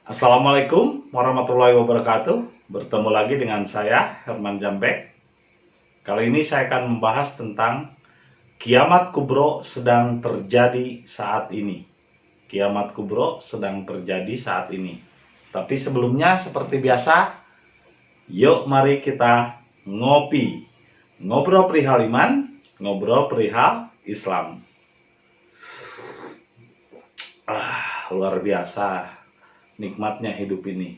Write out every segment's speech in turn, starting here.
Assalamualaikum warahmatullahi wabarakatuh. Bertemu lagi dengan saya, Herman Jambek. Kali ini saya akan membahas tentang kiamat kubro sedang terjadi saat ini. Kiamat kubro sedang terjadi saat ini. Tapi sebelumnya seperti biasa, yuk mari kita ngopi. Ngobrol perihal iman, ngobrol perihal Islam. Luar biasa nikmatnya hidup ini.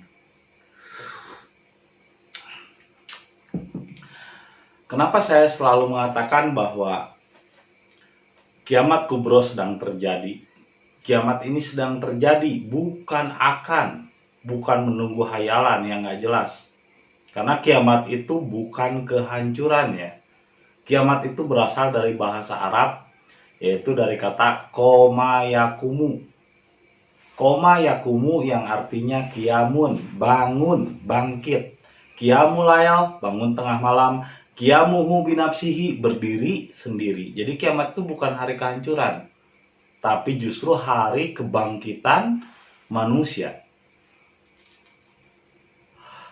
Kenapa saya selalu mengatakan bahwa kiamat kubro sedang terjadi? Kiamat ini sedang terjadi, bukan menunggu hayalan yang gak jelas. Karena kiamat itu bukan kehancuran ya. Kiamat itu berasal dari bahasa Arab, yaitu dari kata koma yakumu. Koma yakumu yang artinya kiamun, bangun, bangkit. Kiamu layal, bangun tengah malam. Kiamuhu binafsihi, berdiri sendiri. Jadi kiamat itu bukan hari kehancuran, tapi justru hari kebangkitan manusia.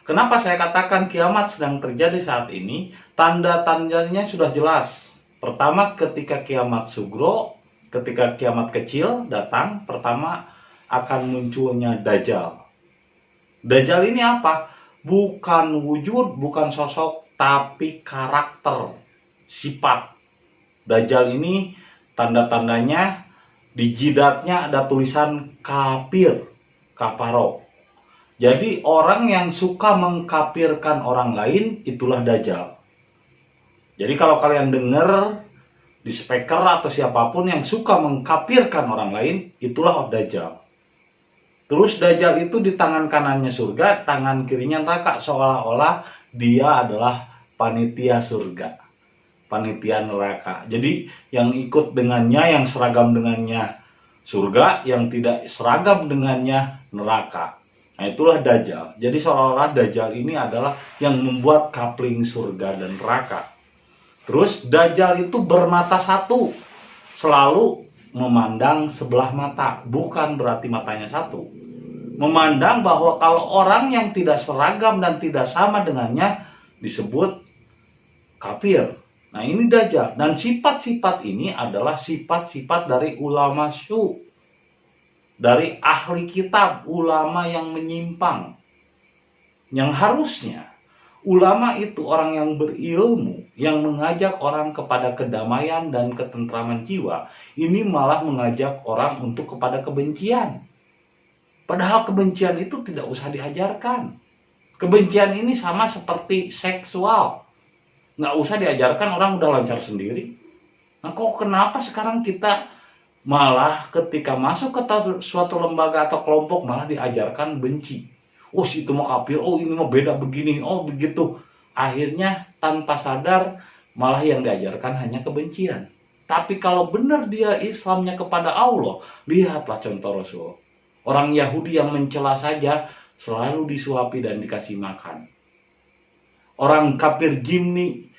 Kenapa saya katakan kiamat sedang terjadi saat ini? Tanda-tandanya sudah jelas. Pertama, ketika kiamat sugro, ketika kiamat kecil datang, pertama akan munculnya Dajjal. Dajjal ini apa? Bukan wujud, bukan sosok, tapi karakter, sifat. Dajjal ini tanda-tandanya di jidatnya ada tulisan kafir, kafaro. Jadi orang yang suka mengkafirkan orang lain itulah Dajjal. Jadi kalau kalian dengar di speaker atau siapapun yang suka mengkafirkan orang lain, itulah Dajjal. Terus Dajjal itu di tangan kanannya surga, tangan kirinya neraka, seolah-olah dia adalah panitia surga, panitia neraka. Jadi yang ikut dengannya, yang seragam dengannya surga, yang tidak seragam dengannya neraka. Nah itulah Dajjal. Jadi seolah-olah Dajjal ini adalah yang membuat coupling surga dan neraka. Terus Dajjal itu bermata satu, selalu memandang sebelah mata, bukan berarti matanya satu. Memandang bahwa kalau orang yang tidak seragam dan tidak sama dengannya disebut kafir. Nah ini Dajjal. Dan sifat-sifat ini adalah sifat-sifat dari ulama syu, dari ahli kitab, ulama yang menyimpang. Yang harusnya ulama itu orang yang berilmu, yang mengajak orang kepada kedamaian dan ketentraman jiwa. Ini malah mengajak orang untuk kepada kebencian. Padahal kebencian itu tidak usah diajarkan. Kebencian ini sama seperti seksual. Nggak usah diajarkan, orang udah lancar sendiri. Nah kok kenapa sekarang kita malah ketika masuk ke suatu lembaga atau kelompok malah diajarkan benci. Oh si itu mau kafir, oh ini mau beda begini, oh begitu. Akhirnya tanpa sadar malah yang diajarkan hanya kebencian. Tapi kalau benar dia Islamnya kepada Allah, lihatlah contoh Rasul. Orang Yahudi yang mencela saja selalu disuapi dan dikasih makan. Orang kafir Jimni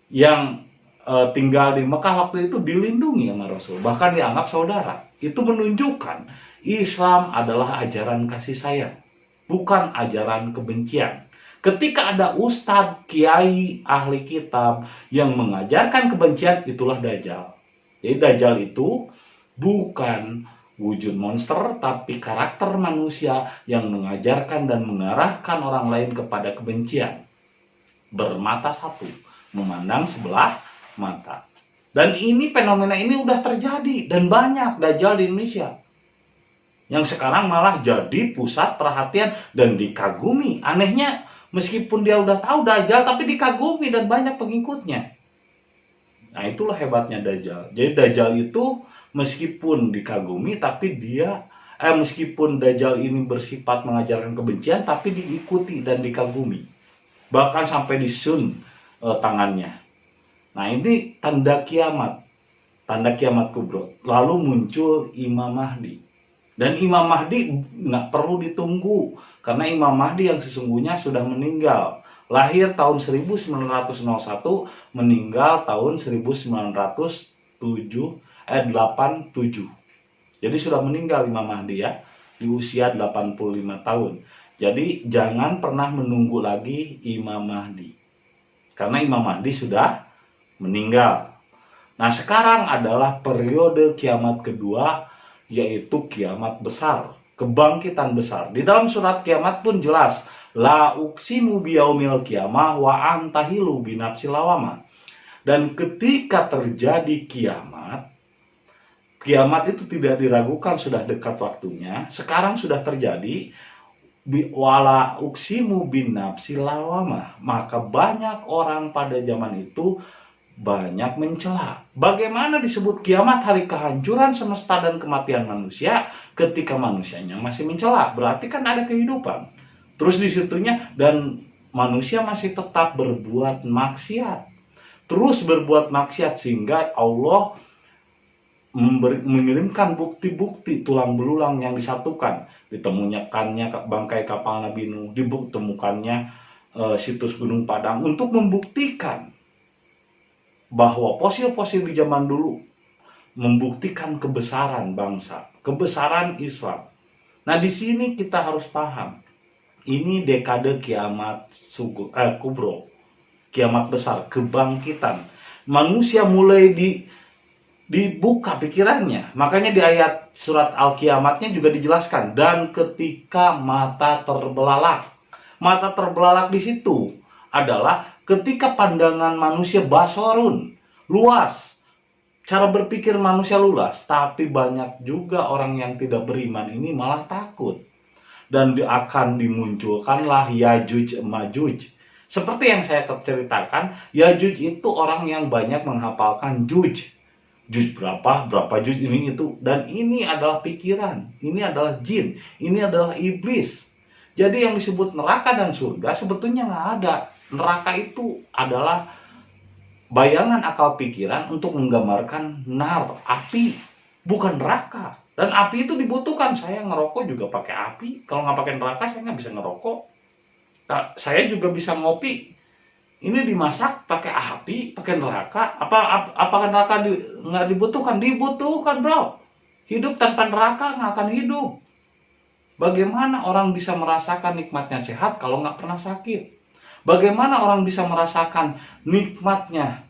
yang tinggal di Mekah waktu itu dilindungi sama Rasul, bahkan dianggap saudara. Itu menunjukkan Islam adalah ajaran kasih sayang, bukan ajaran kebencian. Ketika ada ustadz, kiai, ahli kitab yang mengajarkan kebencian, itulah Dajjal. Jadi Dajjal itu bukan wujud monster, tapi karakter manusia yang mengajarkan dan mengarahkan orang lain kepada kebencian. Bermata satu, memandang sebelah mata. Dan ini fenomena ini udah terjadi dan banyak Dajjal di Indonesia. Yang sekarang malah jadi pusat perhatian dan dikagumi. Anehnya meskipun dia udah tahu Dajjal tapi dikagumi dan banyak pengikutnya. Nah itulah hebatnya Dajjal. Jadi Dajjal itu meskipun dikagumi tapi meskipun Dajjal ini bersifat mengajarkan kebencian tapi diikuti dan dikagumi. Bahkan sampai disun tangannya. Nah ini tanda kiamat kubro. Lalu muncul Imam Mahdi. Dan Imam Mahdi nggak perlu ditunggu, karena Imam Mahdi yang sesungguhnya sudah meninggal. Lahir tahun 1901, meninggal tahun 1987. Jadi sudah meninggal Imam Mahdi ya. di usia 85 tahun. Jadi jangan pernah menunggu lagi Imam Mahdi. Karena Imam Mahdi sudah meninggal. Nah, sekarang adalah periode kiamat kedua, yaitu kiamat besar, kebangkitan besar. Di dalam surat kiamat pun jelas, la uqsimu biyaumil qiyamah wa antahilu binafsil lawama. Dan ketika terjadi kiamat itu tidak diragukan sudah dekat waktunya. Sekarang sudah terjadi, wala uqsimu binafsil lawama. Maka banyak orang pada zaman itu banyak mencela. Bagaimana disebut kiamat, hari kehancuran semesta dan kematian manusia, ketika manusianya masih mencela? Berarti kan ada kehidupan. Terus disitunya, dan manusia masih tetap berbuat maksiat. Terus berbuat maksiat sehingga Allah mengirimkan bukti-bukti tulang belulang yang disatukan. Ditemukannya bangkai kapal Nabi Nuh, ditemukannya situs Gunung Padang, untuk membuktikan bahwa fosil-fosil di zaman dulu membuktikan kebesaran bangsa, kebesaran Islam. Nah, di sini kita harus paham, ini dekade kiamat kubro, kiamat besar, kebangkitan. Manusia mulai dibuka pikirannya. Makanya di ayat surat Al-Kiamatnya juga dijelaskan, dan ketika mata terbelalak. Mata terbelalak di situ adalah ketika pandangan manusia basorun, luas, cara berpikir manusia luas, tapi banyak juga orang yang tidak beriman ini malah takut. Dan akan dimunculkanlah Yajuj Majuj. Seperti yang saya ceritakan, Yajuj itu orang yang banyak menghafalkan Juj. Juj berapa Juj ini itu. Dan ini adalah pikiran, ini adalah jin, ini adalah iblis. Jadi yang disebut neraka dan surga sebetulnya nggak ada. Neraka itu adalah bayangan akal pikiran untuk menggambarkan nar, api, bukan neraka. Dan api itu dibutuhkan. Saya ngerokok juga pakai api. Kalau nggak pakai neraka saya nggak bisa ngerokok. Saya juga bisa ngopi. Ini dimasak pakai api, pakai neraka. Apakah neraka nggak dibutuhkan? Dibutuhkan, bro. Hidup tanpa neraka nggak akan hidup. Bagaimana orang bisa merasakan nikmatnya sehat kalau nggak pernah sakit? Bagaimana orang bisa merasakan nikmatnya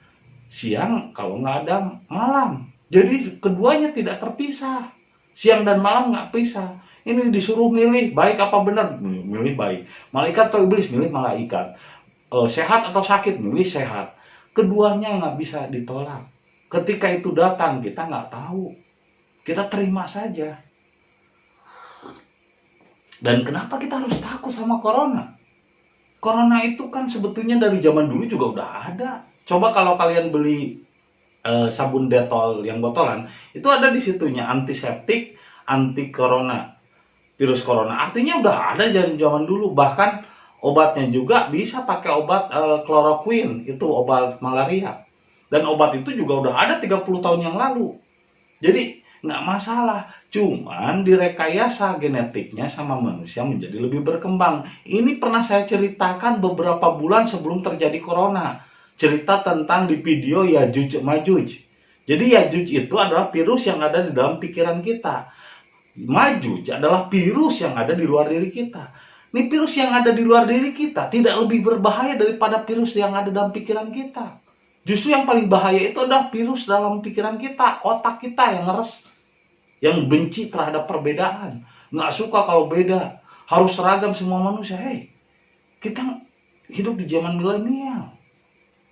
siang kalau nggak ada malam? Jadi keduanya tidak terpisah. Siang dan malam nggak pisah. Ini disuruh milih baik apa benar, milih baik. Malaikat atau iblis, milih malaikat. Sehat atau sakit, milih sehat. Keduanya nggak bisa ditolak. Ketika itu datang, kita nggak tahu. Kita terima saja. Dan kenapa kita harus takut sama corona? Corona itu kan sebetulnya dari zaman dulu juga udah ada. Coba kalau kalian beli sabun Dettol yang botolan, itu ada di situnya antiseptik, anti corona, virus corona. Artinya udah ada dari zaman dulu. Bahkan obatnya juga bisa pakai obat chloroquine, itu obat malaria. Dan obat itu juga udah ada 30 tahun yang lalu. Jadi nggak masalah, cuman direkayasa genetiknya sama manusia menjadi lebih berkembang. Ini pernah saya ceritakan beberapa bulan sebelum terjadi corona. Cerita tentang di video Yajuj Majuj. Jadi Yajuj itu adalah virus yang ada di dalam pikiran kita. Majuj adalah virus yang ada di luar diri kita. Ini virus yang ada di luar diri kita tidak lebih berbahaya daripada virus yang ada dalam pikiran kita. Justru yang paling bahaya itu adalah virus dalam pikiran kita, otak kita yang ngeres, yang benci terhadap perbedaan, nggak suka kalau beda, harus seragam semua manusia. Kita hidup di zaman milenial.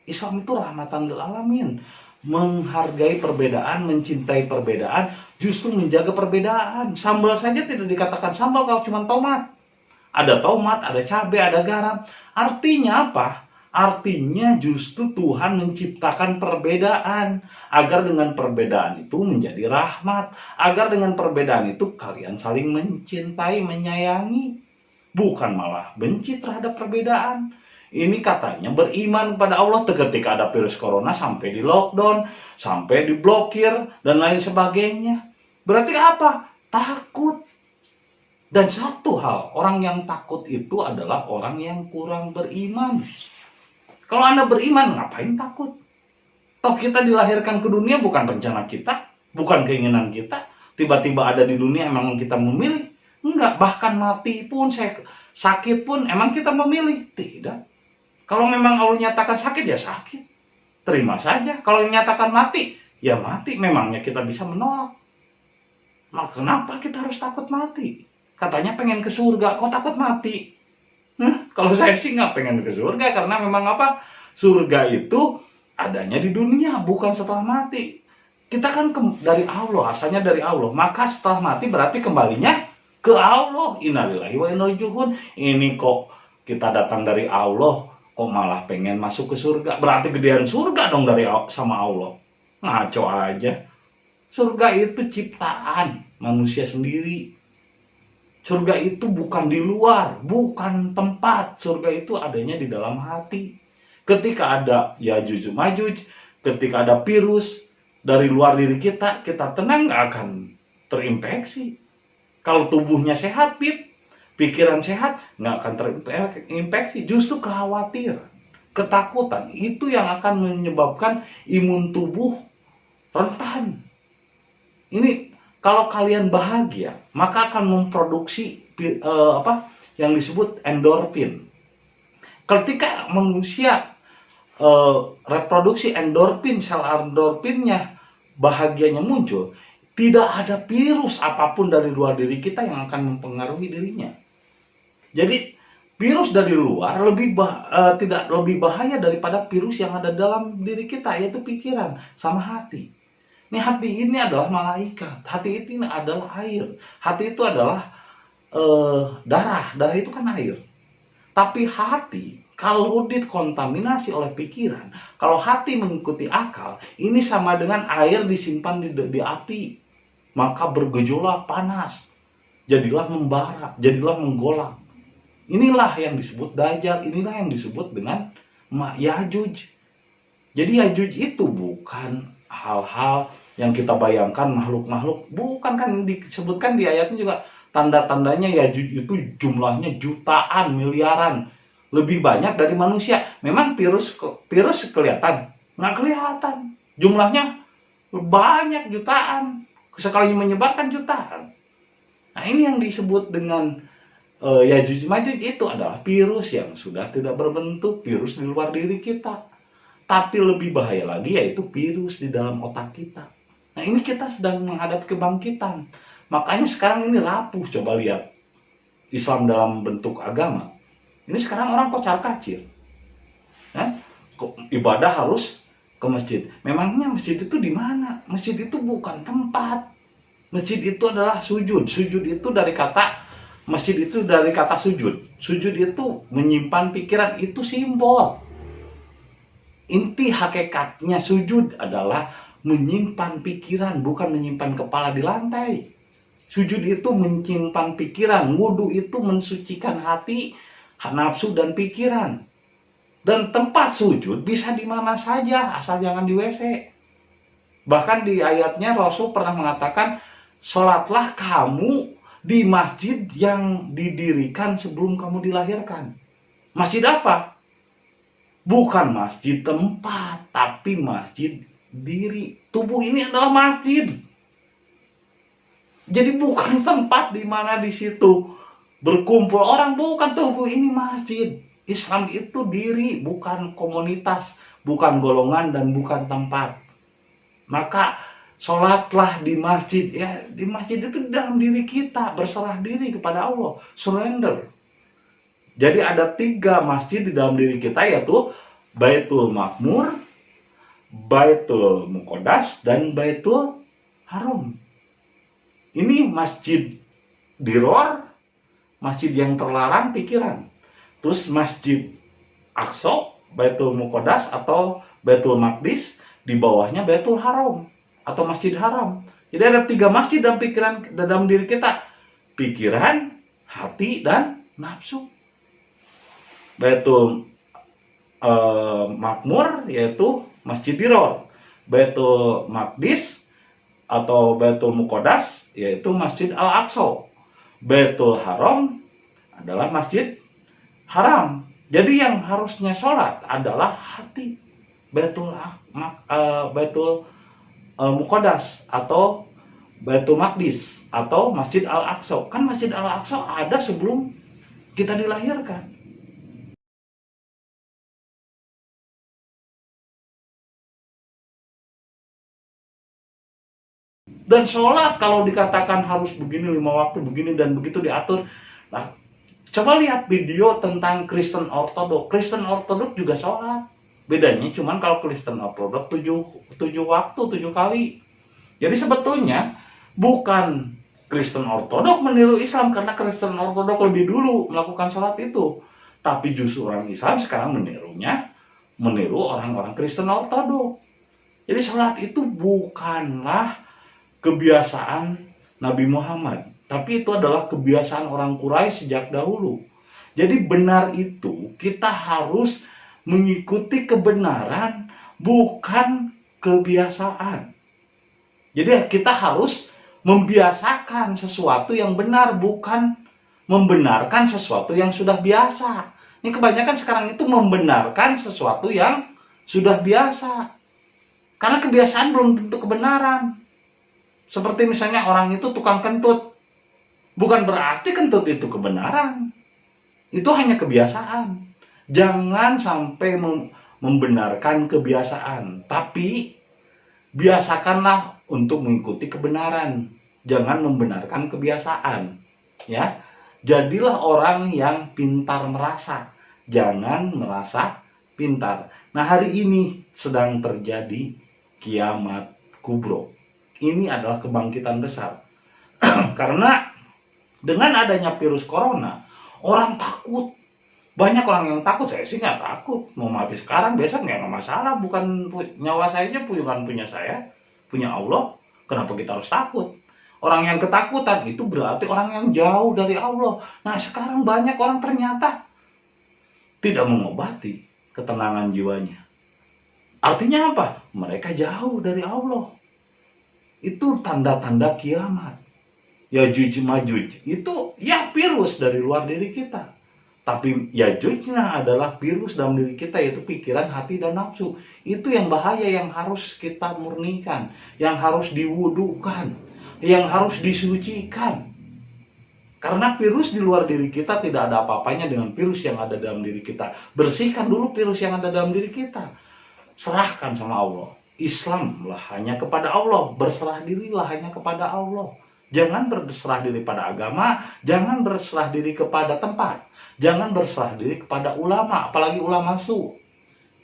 Islam itu rahmatan lil alamin, menghargai perbedaan, mencintai perbedaan, justru menjaga perbedaan. Sambal saja tidak dikatakan sambal kalau cuma tomat. Ada tomat, ada cabai, ada garam. Artinya apa? Artinya justru Tuhan menciptakan perbedaan agar dengan perbedaan itu menjadi rahmat, agar dengan perbedaan itu kalian saling mencintai, menyayangi, bukan malah benci terhadap perbedaan. Ini katanya beriman pada Allah. Ketika ada virus corona sampai di lockdown, sampai diblokir dan lain sebagainya. Berarti apa? Takut. Dan satu hal, orang yang takut itu adalah orang yang kurang beriman. Kalau Anda beriman, ngapain takut? Toh kita dilahirkan ke dunia bukan rencana kita, bukan keinginan kita. Tiba-tiba ada di dunia, memang kita memilih. Enggak, bahkan mati pun, sakit pun, emang kita memilih? Tidak. Kalau memang Allah nyatakan sakit, ya sakit. Terima saja. Kalau nyatakan mati, ya mati. Memangnya kita bisa menolak? Nah, kenapa kita harus takut mati? Katanya pengen ke surga, kok takut mati? Kalau saya sih nggak pengen ke surga, karena memang apa? Surga itu adanya di dunia, bukan setelah mati. Kita kan dari Allah, asalnya dari Allah. Maka setelah mati berarti kembalinya ke Allah. Innalillahi wa inna ilaihi raji'un. Ini kok kita datang dari Allah, kok malah pengen masuk ke surga? Berarti gedean surga dong dari sama Allah. Ngaco aja. Surga itu ciptaan manusia sendiri. Surga itu bukan di luar, bukan tempat. Surga itu adanya di dalam hati. Ketika ada Yajuj Majuj, ketika ada virus dari luar diri kita, kita tenang, nggak akan terinfeksi. Kalau tubuhnya sehat, pikiran sehat, nggak akan terinfeksi. Justru kekhawatiran, ketakutan, itu yang akan menyebabkan imun tubuh rentan. Ini kalau kalian bahagia, maka akan memproduksi yang disebut endorfin. Ketika manusia reproduksi endorfin, sel endorfinnya bahagianya muncul, tidak ada virus apapun dari luar diri kita yang akan mempengaruhi dirinya. Jadi virus dari luar tidak lebih bahaya daripada virus yang ada dalam diri kita, yaitu pikiran sama hati. Ini hati ini adalah malaikat, hati ini adalah air, hati itu adalah darah itu kan air. Tapi hati kalau dikontaminasi oleh pikiran, kalau hati mengikuti akal, ini sama dengan air disimpan di api, maka bergejolak panas, jadilah membara, jadilah menggolak. Inilah yang disebut Dajjal, inilah yang disebut dengan Yajuj. Jadi Yajuj itu bukan hal-hal yang kita bayangkan makhluk-makhluk, bukan, kan disebutkan di ayatnya juga tanda-tandanya Yajuj itu jumlahnya jutaan, miliaran, lebih banyak dari manusia. Memang virus kelihatan? Nggak kelihatan. Jumlahnya banyak, jutaan. Sekalinya menyebarkan jutaan. Nah, ini yang disebut dengan Yajuj Majuj, itu adalah virus yang sudah tidak berbentuk, virus di luar diri kita. Tapi lebih bahaya lagi, yaitu virus di dalam otak kita. Nah, ini kita sedang menghadapi kebangkitan. Makanya sekarang ini rapuh. Coba lihat Islam dalam bentuk agama. Ini sekarang orang kocar-kacir. Ibadah harus ke masjid. Memangnya masjid itu di mana? Masjid itu bukan tempat. Masjid itu adalah sujud. Sujud itu dari kata masjid itu dari kata sujud. Sujud itu menyimpan pikiran, itu simbol. Inti hakikatnya sujud adalah menyimpan pikiran, bukan menyimpan kepala di lantai. Sujud itu menyimpan pikiran, wudu itu mensucikan hati, nafsu dan pikiran. Dan tempat sujud bisa di mana saja, asal jangan di WC. Bahkan di ayatnya Rasul pernah mengatakan, sholatlah kamu di masjid yang didirikan sebelum kamu dilahirkan. Masjid apa? Bukan masjid tempat, tapi masjid diri. Tubuh ini adalah masjid. Jadi bukan tempat di mana di situ berkumpul orang, bukan. Tubuh ini masjid. Islam itu diri, bukan komunitas, bukan golongan, dan bukan tempat. Maka sholatlah di masjid. Ya, di masjid itu dalam diri kita, berserah diri kepada Allah, surrender. Jadi ada 3 masjid di dalam diri kita, yaitu Baitul Makmur, Baitul Muqaddas, dan Baitul Haram. Ini masjid diror, masjid yang terlarang pikiran. Terus masjid Aqsa, Baitul Muqaddas atau Baitul Maqdis, di bawahnya Baitul Haram atau Masjid Haram. Jadi ada 3 masjid dalam pikiran, dalam diri kita. Pikiran, hati, dan nafsu. Baitul Makmur yaitu Masjid Diror. Baitul Maqdis atau Baitul Muqaddas yaitu Masjid Al-Aqsa. Baitul Haram adalah Masjid Haram. Jadi yang harusnya sholat adalah hati. Baitul Muqaddas atau Baitul Maqdis atau Masjid Al-Aqsa. Kan Masjid Al-Aqsa ada sebelum kita dilahirkan. Dan sholat kalau dikatakan harus begini 5 waktu, begini dan begitu diatur. Nah, coba lihat video tentang Kristen Ortodok. Kristen Ortodok juga sholat. Bedanya cuman kalau Kristen Ortodok 7 waktu, 7 kali. Jadi sebetulnya bukan Kristen Ortodok meniru Islam, karena Kristen Ortodok lebih dulu melakukan sholat itu. Tapi justru orang Islam sekarang meniru orang-orang Kristen Ortodok. Jadi sholat itu bukanlah kebiasaan Nabi Muhammad, tapi itu adalah kebiasaan orang Quraisy sejak dahulu. Jadi benar itu kita harus mengikuti kebenaran, bukan kebiasaan. Jadi kita harus membiasakan sesuatu yang benar, bukan membenarkan sesuatu yang sudah biasa. Ini kebanyakan sekarang itu membenarkan sesuatu yang sudah biasa. Karena kebiasaan belum tentu kebenaran. Seperti misalnya orang itu tukang kentut. Bukan berarti kentut itu kebenaran. Itu hanya kebiasaan. Jangan sampai membenarkan kebiasaan. Tapi biasakanlah untuk mengikuti kebenaran. Jangan membenarkan kebiasaan. Ya, jadilah orang yang pintar merasa. Jangan merasa pintar. Nah, hari ini sedang terjadi kiamat kubro. Ini adalah kebangkitan besar. Karena dengan adanya virus corona, orang takut. Banyak orang yang takut. Saya sih nggak takut. Mau mati sekarang, besok nggak masalah. Bukan nyawa saya aja, bukan punya saya, punya Allah. Kenapa kita harus takut? Orang yang ketakutan itu berarti orang yang jauh dari Allah. Nah, sekarang banyak orang ternyata tidak mengobati ketenangan jiwanya. Artinya apa? Mereka jauh dari Allah. Itu tanda-tanda kiamat. Yajuj Majuj itu ya virus dari luar diri kita. Tapi Yajujnya adalah virus dalam diri kita, yaitu pikiran, hati, dan nafsu. Itu yang bahaya, yang harus kita murnikan, yang harus diwudukan, yang harus disucikan. Karena virus di luar diri kita tidak ada apa-apanya dengan virus yang ada dalam diri kita. Bersihkan dulu virus yang ada dalam diri kita. Serahkan sama Allah. Islamlah hanya kepada Allah, berserah dirilah hanya kepada Allah. Jangan berserah diri pada agama, jangan berserah diri kepada tempat, jangan berserah diri kepada ulama, apalagi ulama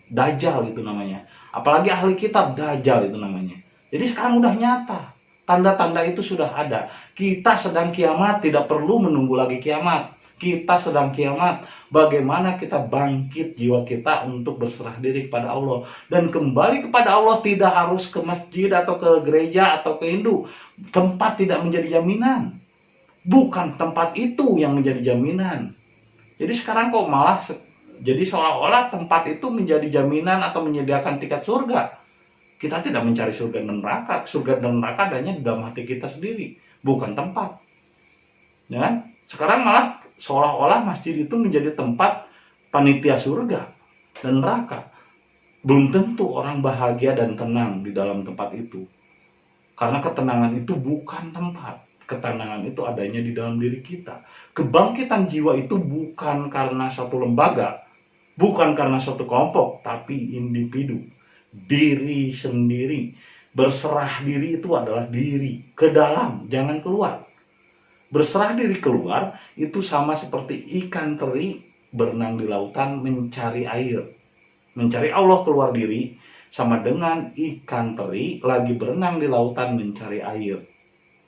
Dajjal itu namanya. Apalagi ahli kitab, Dajjal itu namanya. Jadi sekarang udah nyata, tanda-tanda itu sudah ada. Kita sedang kiamat, tidak perlu menunggu lagi kiamat. Kita sedang kiamat. Bagaimana kita bangkit jiwa kita untuk berserah diri kepada Allah. Dan kembali kepada Allah tidak harus ke masjid atau ke gereja atau ke Hindu. Tempat tidak menjadi jaminan. Bukan tempat itu yang menjadi jaminan. Jadi sekarang kok malah jadi seolah-olah tempat itu menjadi jaminan atau menyediakan tiket surga. Kita tidak mencari surga dan neraka. Surga dan neraka adanya di dalam hati kita sendiri. Bukan tempat. Ya kan? Sekarang malah seolah-olah masjid itu menjadi tempat panitia surga dan neraka. Belum tentu orang bahagia dan tenang di dalam tempat itu. Karena ketenangan itu bukan tempat. Ketenangan itu adanya di dalam diri kita. Kebangkitan jiwa itu bukan karena suatu lembaga, bukan karena suatu kelompok, tapi individu. Diri sendiri. Berserah diri itu adalah diri. Ke dalam, jangan keluar. Berserah diri keluar itu sama seperti ikan teri berenang di lautan mencari air. Mencari Allah keluar diri sama dengan ikan teri lagi berenang di lautan mencari air.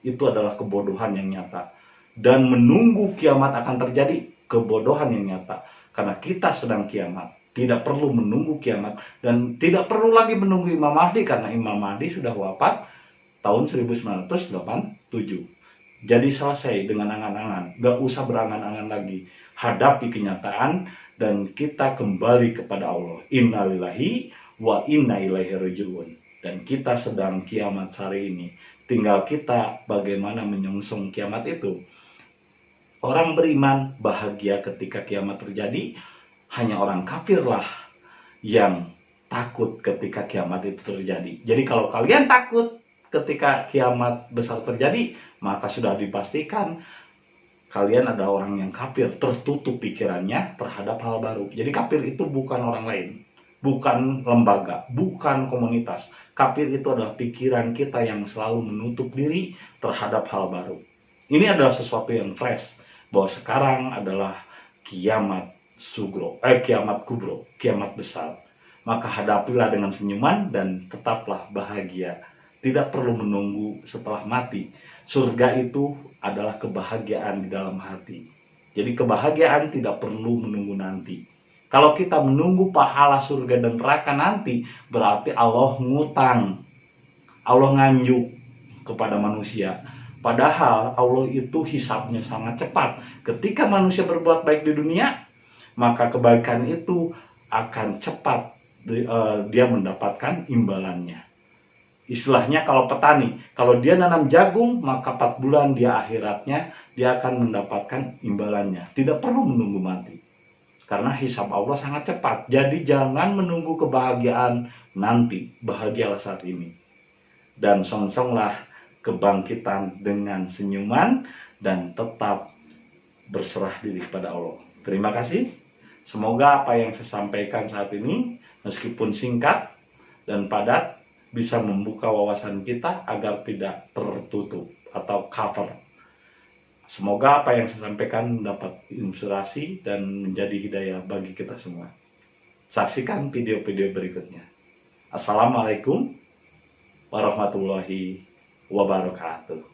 Itu adalah kebodohan yang nyata. Dan menunggu kiamat akan terjadi, kebodohan yang nyata. Karena kita sedang kiamat. Tidak perlu menunggu kiamat. Dan tidak perlu lagi menunggu Imam Mahdi, karena Imam Mahdi sudah wafat tahun 1987. Jadi selesai dengan angan-angan, gak usah berangan-angan lagi. Hadapi kenyataan dan kita kembali kepada Allah. Innalillahi wa inna ilaihi raji'un. Dan kita sedang kiamat hari ini. Tinggal kita bagaimana menyongsong kiamat itu. Orang beriman bahagia ketika kiamat terjadi. Hanya orang kafirlah yang takut ketika kiamat itu terjadi. Jadi kalau kalian takut ketika kiamat besar terjadi, maka sudah dipastikan kalian ada orang yang kafir, tertutup pikirannya terhadap hal baru. Jadi kafir itu bukan orang lain, bukan lembaga, bukan komunitas. Kafir itu adalah pikiran kita yang selalu menutup diri terhadap hal baru. Ini adalah sesuatu yang fresh, bahwa sekarang adalah kiamat kiamat kubro, kiamat besar. Maka hadapilah dengan senyuman dan tetaplah bahagia. Tidak perlu menunggu setelah mati. Surga itu adalah kebahagiaan di dalam hati. Jadi kebahagiaan tidak perlu menunggu nanti. Kalau kita menunggu pahala surga dan neraka nanti, berarti Allah ngutang. Allah nganjuk kepada manusia. Padahal Allah itu hisabnya sangat cepat. Ketika manusia berbuat baik di dunia, maka kebaikan itu akan cepat dia mendapatkan imbalannya. Istilahnya kalau petani, kalau dia nanam jagung, maka 4 bulan dia akhiratnya, dia akan mendapatkan imbalannya. Tidak perlu menunggu mati. Karena hisab Allah sangat cepat. Jadi jangan menunggu kebahagiaan nanti. Bahagialah saat ini. Dan songsonglah kebangkitan dengan senyuman dan tetap berserah diri kepada Allah. Terima kasih. Semoga apa yang saya sampaikan saat ini, meskipun singkat dan padat, bisa membuka wawasan kita agar tidak tertutup atau cover. Semoga apa yang saya sampaikan mendapat inspirasi dan menjadi hidayah bagi kita semua. Saksikan video-video berikutnya. Assalamualaikum warahmatullahi wabarakatuh.